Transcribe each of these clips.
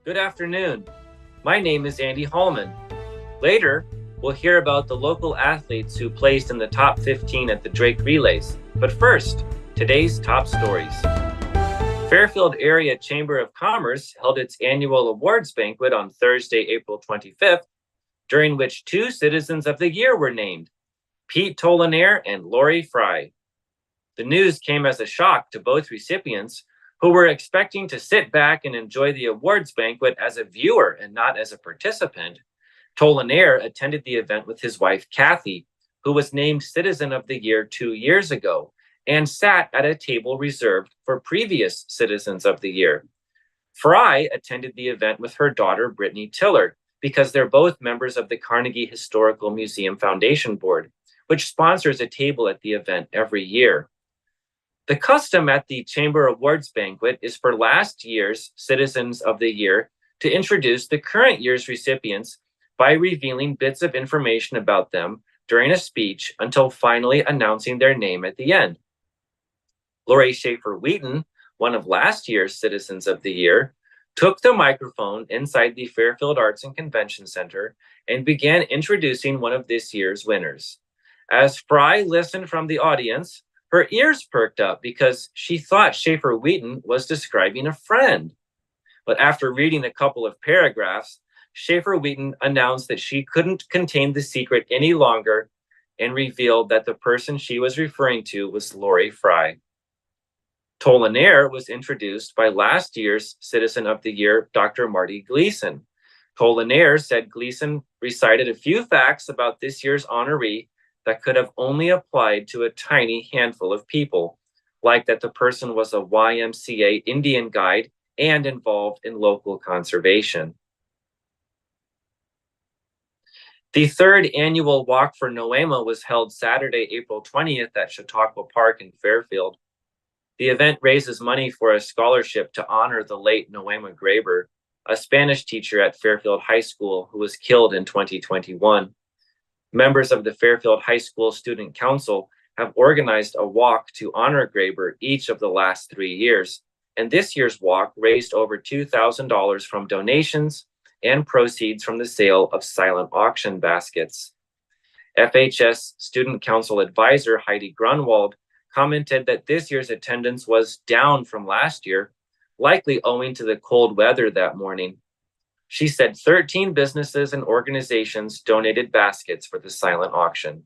Good afternoon. My name is Andy Hallman. Later, we'll hear about the local athletes who placed in the top 15 at the Drake Relays. But first, today's top stories. Fairfield Area Chamber of Commerce held its annual awards banquet on Thursday, April 25th, during which two Citizens of the Year were named, Pete Tolanair and Lori Fry. The news came as a shock to both recipients, who were expecting to sit back and enjoy the awards banquet as a viewer and not as a participant. Tolanair attended the event with his wife, Kathy, who was named Citizen of the Year 2 years ago, and sat at a table reserved for previous Citizens of the Year. Fry attended the event with her daughter, Brittany Tiller, because they're both members of the Carnegie Historical Museum Foundation Board, which sponsors a table at the event every year. The custom at the Chamber Awards banquet is for last year's Citizens of the Year to introduce the current year's recipients by revealing bits of information about them during a speech until finally announcing their name at the end. Lori Schaefer Wheaton, one of last year's Citizens of the Year, took the microphone inside the Fairfield Arts and Convention Center and began introducing one of this year's winners. As Fry listened from the audience, her ears perked up because she thought Schaefer Wheaton was describing a friend. But after reading a couple of paragraphs, Schaefer Wheaton announced that she couldn't contain the secret any longer and revealed that the person she was referring to was Lori Fry. Tolanair was introduced by last year's Citizen of the Year, Dr. Marty Gleason. Tolanair said Gleason recited a few facts about this year's honoree that could have only applied to a tiny handful of people, like that the person was a YMCA Indian guide and involved in local conservation. The third annual Walk for Noema was held Saturday, April 20th at Chautauqua Park in Fairfield. The event raises money for a scholarship to honor the late Noema Graber, a Spanish teacher at Fairfield High School who was killed in 2021. Members of the Fairfield High School Student Council have organized a walk to honor Graber each of the last 3 years, and this year's walk raised over $2,000 from donations and proceeds from the sale of silent auction baskets. FHS Student Council Advisor Heidi Grunwald commented that this year's attendance was down from last year, likely owing to the cold weather that morning. She said 13 businesses and organizations donated baskets for the silent auction.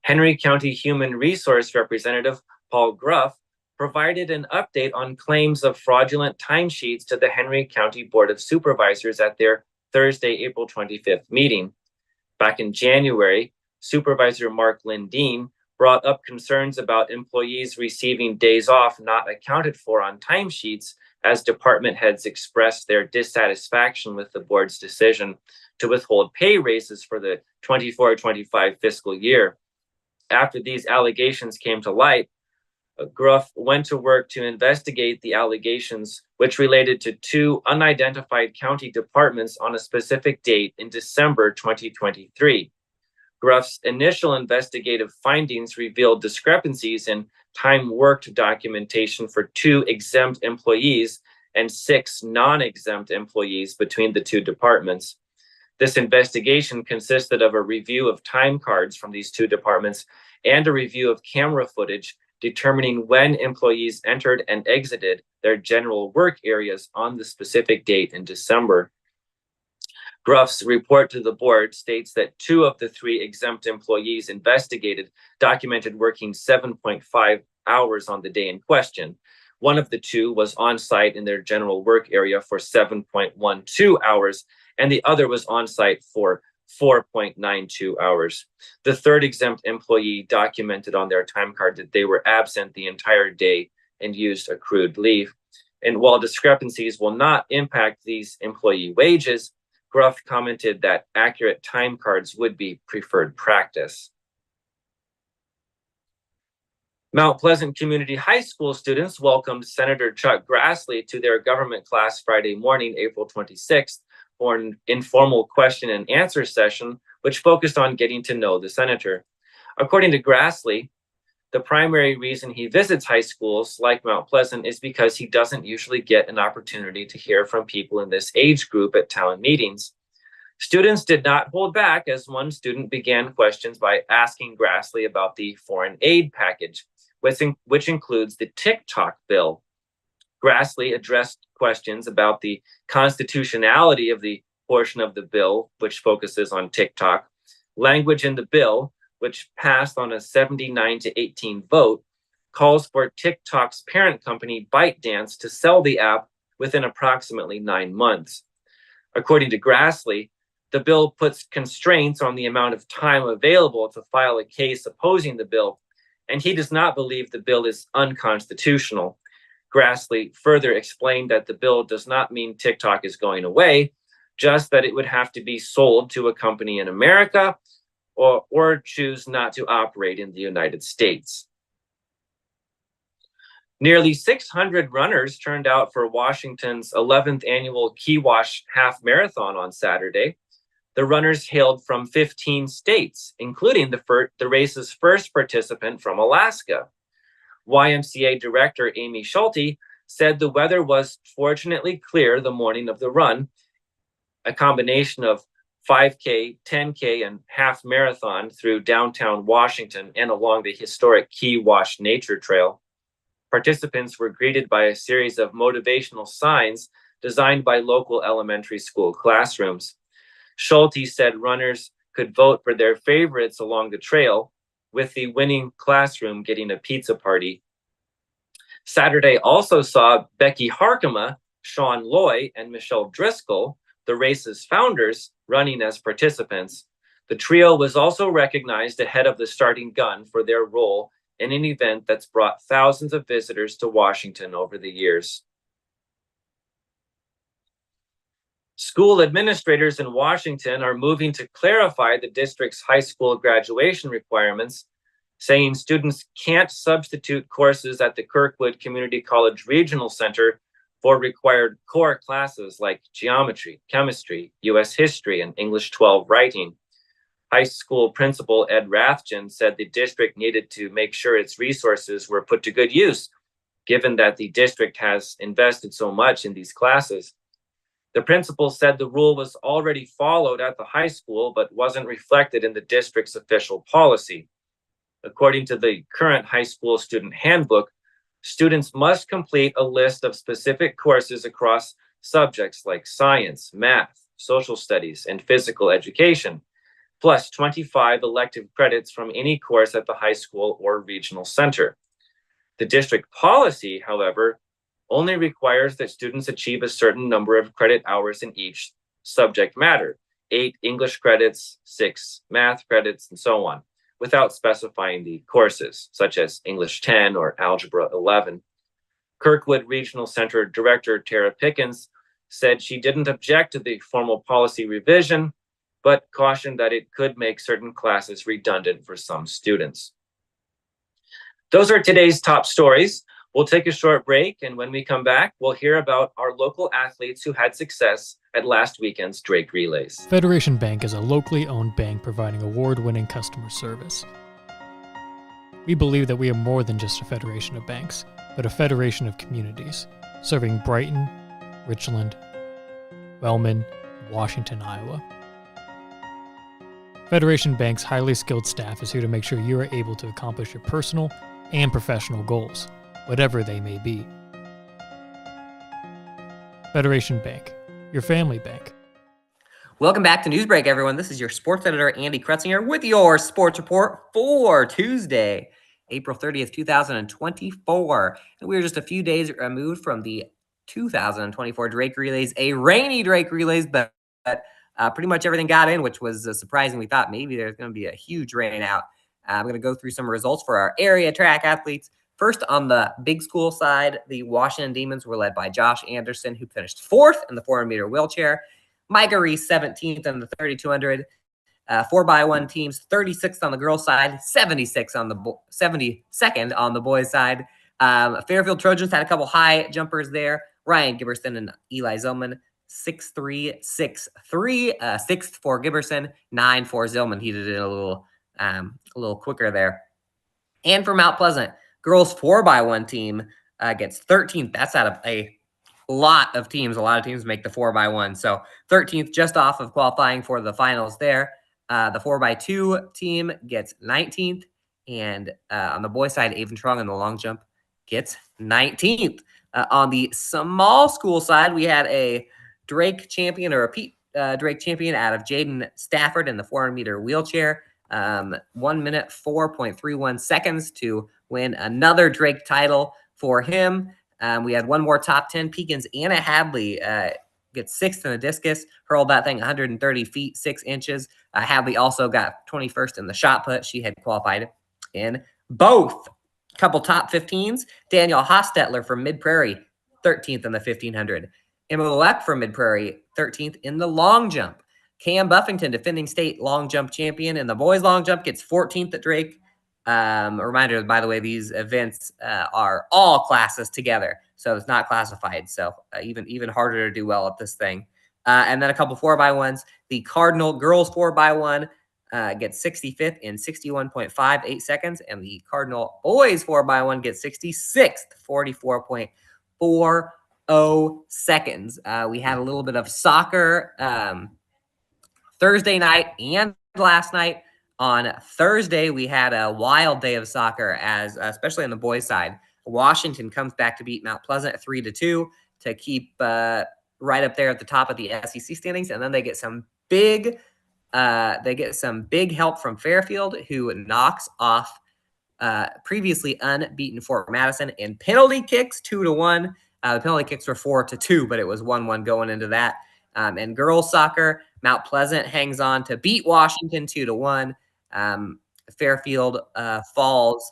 Henry County Human Resource Representative Paul Gruff provided an update on claims of fraudulent timesheets to the Henry County Board of Supervisors at their Thursday, April 25th meeting. Back in January, Supervisor Mark Lindeen brought up concerns about employees receiving days off not accounted for on timesheets as department heads expressed their dissatisfaction with the board's decision to withhold pay raises for the 24-25 fiscal year. After these allegations came to light, Gruff went to work to investigate the allegations, which related to two unidentified county departments on a specific date in December 2023. Gruff's initial investigative findings revealed discrepancies in time worked documentation for 2 exempt employees and 6 non-exempt employees between the 2 departments. This investigation consisted of a review of time cards from these 2 departments and a review of camera footage determining when employees entered and exited their general work areas on the specific date in December. Gruff's report to the board states that 2 of the 3 exempt employees investigated documented working 7.5 hours on the day in question. One of the 2 was on site in their general work area for 7.12 hours, and the other was on site for 4.92 hours. The 3rd exempt employee documented on their time card that they were absent the entire day and used accrued leave. And while discrepancies will not impact these employee wages, Gruff commented that accurate time cards would be preferred practice. Mount Pleasant Community High School students welcomed Senator Chuck Grassley to their government class Friday morning, April 26th, for an informal question and answer session, which focused on getting to know the senator. According to Grassley, The primary reason he visits high schools like Mount Pleasant is because he doesn't usually get an opportunity to hear from people in this age group at town meetings. Students did not hold back as one student began questions by asking Grassley about the foreign aid package, which includes the TikTok bill. Grassley addressed questions about the constitutionality of the portion of the bill, which focuses on TikTok, language in the bill, which passed on a 79-18 vote, calls for TikTok's parent company ByteDance to sell the app within approximately 9 months. According to Grassley, the bill puts constraints on the amount of time available to file a case opposing the bill, and he does not believe the bill is unconstitutional. Grassley further explained that the bill does not mean TikTok is going away, just that it would have to be sold to a company in America or choose not to operate in the United States. Nearly 600 runners turned out for Washington's 11th annual Kewash half marathon on Saturday. The runners hailed from 15 states, including the race's first participant from Alaska. YMCA director Amy Schulte said the weather was fortunately clear the morning of the run, a combination of 5K, 10K, and half marathon through downtown Washington and along the historic Kewash Nature Trail. Participants were greeted by a series of motivational signs designed by local elementary school classrooms. Schulte said runners could vote for their favorites along the trail, with the winning classroom getting a pizza party. Saturday also saw Becky Harkema, Sean Loy, and Michelle Driscoll, the race's founders, running as participants. The trio was also recognized ahead of the starting gun for their role in an event that's brought thousands of visitors to Washington over the years. School administrators in Washington are moving to clarify the district's high school graduation requirements, saying students can't substitute courses at the Kirkwood Community College Regional Center for required core classes like geometry, chemistry, U.S. history, and English 12 writing. High school principal Ed Rathjen said the district needed to make sure its resources were put to good use, given that the district has invested so much in these classes. The principal said the rule was already followed at the high school, but wasn't reflected in the district's official policy. According to the current high school student handbook, students must complete a list of specific courses across subjects like science, math, social studies, and physical education, plus 25 elective credits from any course at the high school or regional center. The district policy, however, only requires that students achieve a certain number of credit hours in each subject matter, 8 English credits, 6 math credits, and so on, without specifying the courses, such as English 10 or Algebra 11. Kirkwood Regional Center Director Tara Pickens said she didn't object to the formal policy revision, but cautioned that it could make certain classes redundant for some students. Those are today's top stories. We'll take a short break, and when we come back, we'll hear about our local athletes who had success at last weekend's Drake Relays. Federation Bank is a locally owned bank providing award-winning customer service. We believe that we are more than just a federation of banks, but a federation of communities, serving Brighton, Richland, Wellman, and Washington, Iowa. Federation Bank's highly skilled staff is here to make sure you are able to accomplish your personal and professional goals, whatever they may be. Federation Bank, your family bank. Welcome back to Newsbreak, everyone. This is your sports editor, Andy Krutzinger, with your sports report for Tuesday, April 30th, 2024. And we're just a few days removed from the 2024 Drake Relays, a rainy Drake Relays, but pretty much everything got in, which was surprising. We thought maybe there's going to be a huge rain out. I'm going to go through some results for our area track athletes. First, on the big school side, the Washington Demons were led by Josh Anderson, who finished 4th in the 400-meter wheelchair. Micah Reese, 17th in the 3,200. 4x1 teams, 36th on the girls' side, 76th on the 72nd on the boys' side. Fairfield Trojans had a couple high jumpers there. Ryan Giberson and Eli Zillman, 6'3", 6'3", 6th for Giberson, 9 for Zillman. He did it a little quicker there. And for Mount Pleasant, girls 4x1 team gets 13th. That's out of a lot of teams. A lot of teams make the 4x1. So 13th, just off of qualifying for the finals there. The 4x2 team gets 19th. And on the boys' side, Avon Strong in the long jump gets 19th. On the small school side, we had a Drake champion, or a Pete Drake champion out of Jaden Stafford in the 400-meter wheelchair. 1 minute, 4.31 seconds to win another Drake title for him. We had one more top 10. Pekin's Anna Hadley gets 6th in the discus, hurled that thing 130 feet, 6 inches. Hadley also got 21st in the shot put. She had qualified in both. Couple top 15s. Daniel Hostetler from Mid Prairie, 13th in the 1500. Emma Leck from Mid Prairie, 13th in the long jump. Cam Buffington, defending state long jump champion in the boys long jump, gets 14th at Drake. A reminder, by the way, these events are all classes together, so it's not classified. So even harder to do well at this thing. And then a couple 4x1s. The Cardinal girls 4x1 gets 65th in 61.58 seconds, and the Cardinal boys 4x1 gets 66th, 44.40 seconds. We had a little bit of soccer Thursday night and last night. On Thursday, we had a wild day of soccer, as especially on the boys' side. Washington comes back to beat Mount Pleasant 3-2 to keep right up there at the top of the SEC standings, and then they get some big help from Fairfield, who knocks off previously unbeaten Fort Madison in penalty kicks 2-1. The penalty kicks were 4-2, but it was 1-1 going into that. And girls soccer, Mount Pleasant hangs on to beat Washington 2-1. Fairfield falls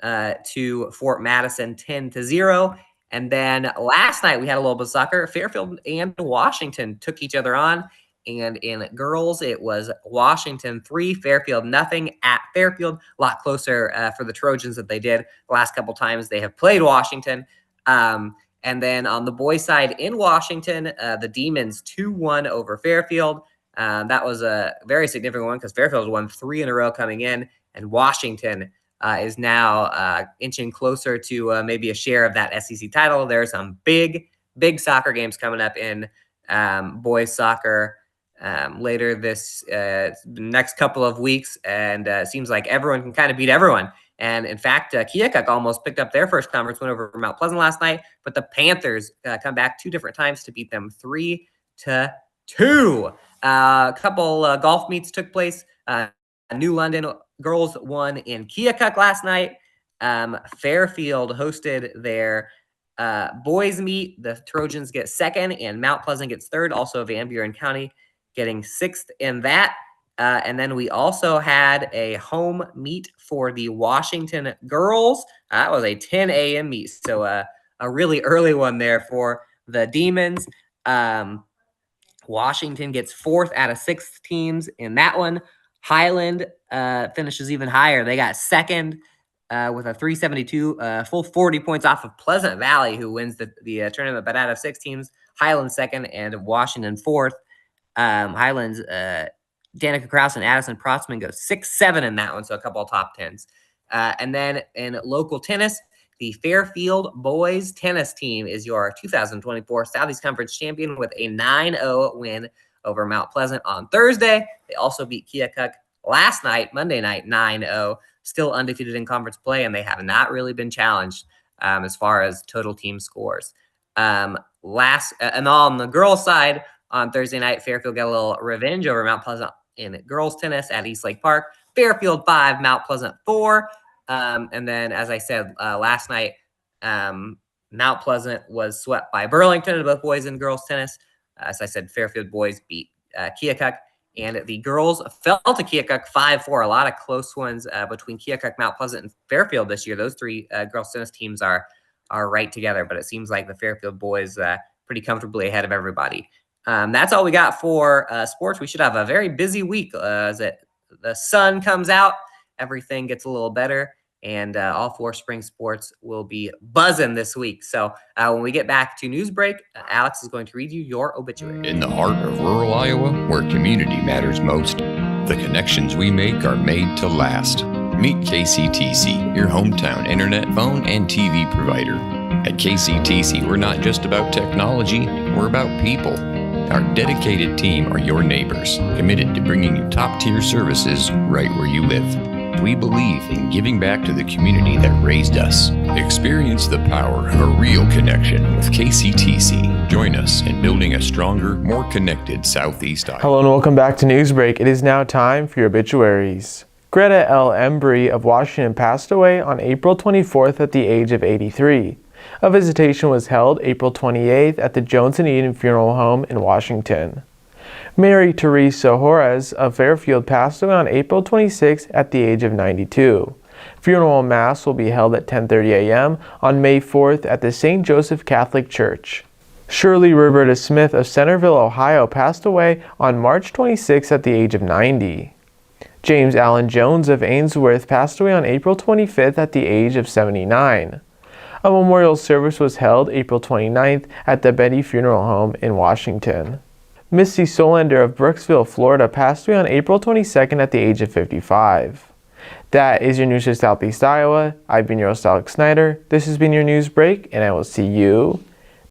to Fort Madison 10-0. And then last night we had a little bit of soccer. Fairfield and Washington took each other on. And in girls, it was Washington 3, Fairfield nothing at Fairfield. A lot closer for the Trojans that they did the last couple times they have played Washington. And then on the boys' side in Washington, the Demons 2-1 over Fairfield. That was a very significant one because Fairfield won 3 in a row coming in, and Washington is now inching closer to maybe a share of that SEC title. There are some big soccer games coming up in boys' soccer later this next couple of weeks, and it seems like everyone can kind of beat everyone. And in fact, Keokuk almost picked up their first conference win over Mount Pleasant last night, but the Panthers come back 2 different times to beat them 3-2. A couple golf meets took place. New London girls won in Keokuk last night. Fairfield hosted their boys meet. The Trojans get 2nd, and Mount Pleasant gets 3rd. Also, Van Buren County getting 6th in that. And then we also had a home meet for the Washington girls. That was a 10 a.m. meet, so a really early one there for the Demons. Washington gets 4th out of 6 teams in that one. Highland finishes even higher. They got 2nd with a 372, full 40 points off of Pleasant Valley, who wins the tournament. But out of 6 teams, Highland 2nd and Washington 4th. Highland's Danica Krause and Addison Protzman go 6-7 in that one, so a couple of top 10s. And then in local tennis, the Fairfield boys tennis team is your 2024 Southeast Conference champion with a 9-0 win over Mount Pleasant on Thursday. They also beat Keokuk last night, Monday night, 9-0. Still undefeated in conference play, and they have not really been challenged as far as total team scores. And on the girls' side, on Thursday night, Fairfield got a little revenge over Mount Pleasant in girls tennis at Eastlake Park. Fairfield 5, Mount Pleasant 4. And then, as I said last night, Mount Pleasant was swept by Burlington in both boys and girls tennis. As I said, Fairfield boys beat Keokuk, and the girls fell to Keokuk 5-4. A lot of close ones between Keokuk, Mount Pleasant, and Fairfield this year. Those 3 girls tennis teams are right together, but it seems like the Fairfield boys pretty comfortably ahead of everybody. That's all we got for sports. We should have a very busy week as the sun comes out. Everything gets a little better, and all 4 spring sports will be buzzing this week. So when we get back to news break, Alex is going to read you your obituary. In the heart of rural Iowa, where community matters most, the connections we make are made to last. Meet KCTC, your hometown internet, phone, and TV provider. At KCTC, we're not just about technology, we're about people. Our dedicated team are your neighbors, committed to bringing you top-tier services right where you live. We believe in giving back to the community that raised us. Experience the power of a real connection with KCTC. Join us in building a stronger, more connected Southeast Iowa. Hello and welcome back to Newsbreak. It is now time for your obituaries. Greta L. Embry of Washington passed away on April 24th at the age of 83. A visitation was held April 28th at the Jones and Eden Funeral Home in Washington. Mary Teresa Juarez of Fairfield passed away on April 26th at the age of 92. Funeral Mass will be held at 10:30 a.m. on May 4th at the St. Joseph Catholic Church. Shirley Roberta Smith of Centerville, Ohio passed away on March 26th at the age of 90. James Allen Jones of Ainsworth passed away on April 25th at the age of 79. A memorial service was held April 29th at the Betty Funeral Home in Washington. Misty Solander of Brooksville, Florida passed away on April 22nd at the age of 55. That is your news for Southeast Iowa. I've been your host, Alex Snyder. This has been your news break, and I will see you